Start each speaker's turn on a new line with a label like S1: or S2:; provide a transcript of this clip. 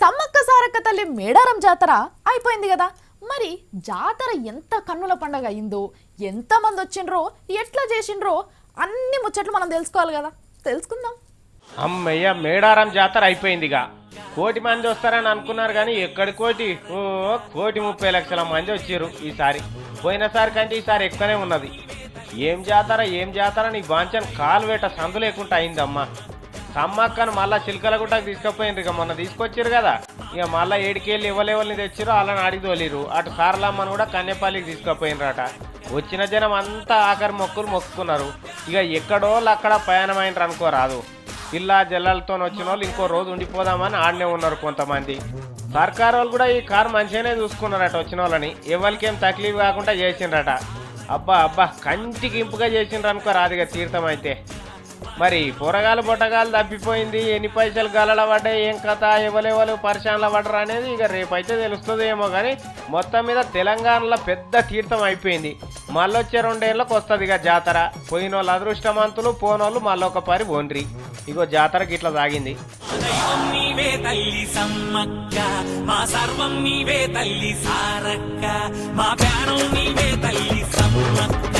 S1: సమ్మక్క సారక్క తల్లి మేడారం జాతర అయిపోయింది కదా. మరి జాతర ఎంత కన్నుల పండగ అయిందో, ఎంతమంది వచ్చిండ్రో, ఎట్లా చేసిండ్రో అన్ని ముచ్చట్లు మనం తెలుసుకోవాలి కదా. తెలుసుకుందాం.
S2: అమ్మయ్య, మేడారం జాతర అయిపోయిందిగా. కోటి మంది వస్తారని అనుకున్నారు కానీ ఎక్కడి కోటి, 1,30,00,000 మంది వచ్చారు ఈసారి. పోయినసారి కంటే ఈసారి ఎక్కువనే ఉన్నది. ఏం జాతర నీ బాంచన్ కాలు వేట సందు లేకుండా అయిందమ్మా. సమ్మక్కను మళ్ళా చిలకలగుట్టకు తీసుకుపోయిండ్రు. ఇక మొన్న తీసుకొచ్చారు కదా, ఇక మళ్ళీ ఏడికెళ్ళి ఇవ్వలేవల్ని తెచ్చారు, వాళ్ళని అడిగి తోలిరు. అటు సారలమ్మను కూడా కన్యపల్లికి తీసుకుపోయినరట. వచ్చిన జనం అంతా ఆఖరి మొక్కులు మొక్కుకున్నారు. ఇక ఎక్కడోళ్ళు అక్కడ ప్రయాణమైనరు అనుకోరాదు. పిల్ల జల్లలతో వచ్చిన వాళ్ళు ఇంకో రోజు ఉండిపోదామని ఆడనే ఉన్నారు కొంతమంది. సర్కారు వాళ్ళు కూడా ఈ కారు మంచిగానే చూసుకున్నారట. వచ్చిన వాళ్ళని ఎవరికేం తక్లీఫ్ కాకుండా చేసిండ్రట. అబ్బా కంటికి ఇంపుగా చేసిండ్రు అనుకోరాదు ఇక తీర్థం అయితే. మరి పొరగాలు బొట్టగాలు తప్పిపోయింది, ఎన్ని పైసలు గలల పడ్డాయి, ఏం కథ, ఎవరెవరు పరిశానల పడరు అనేది ఇక రేపైతే తెలుస్తుంది ఏమో. కానీ మొత్తం మీద తెలంగాణలో పెద్ద తీర్థం అయిపోయింది. మళ్ళొచ్చే 2 ఏళ్ళకి వస్తుంది ఇక జాతర. పోయిన వాళ్ళు అదృష్టవంతులు, పోనోళ్ళు మళ్ళీ ఒక పరి పోండ్రి. ఇగో జాతరకి ఇట్లా సాగింది.
S3: నీవే తల్లి సమ్మక్క, మా సర్వం నీవే తల్లి సారక్క, మా ప్రాణం నీవే తల్లి సమ్మక్క.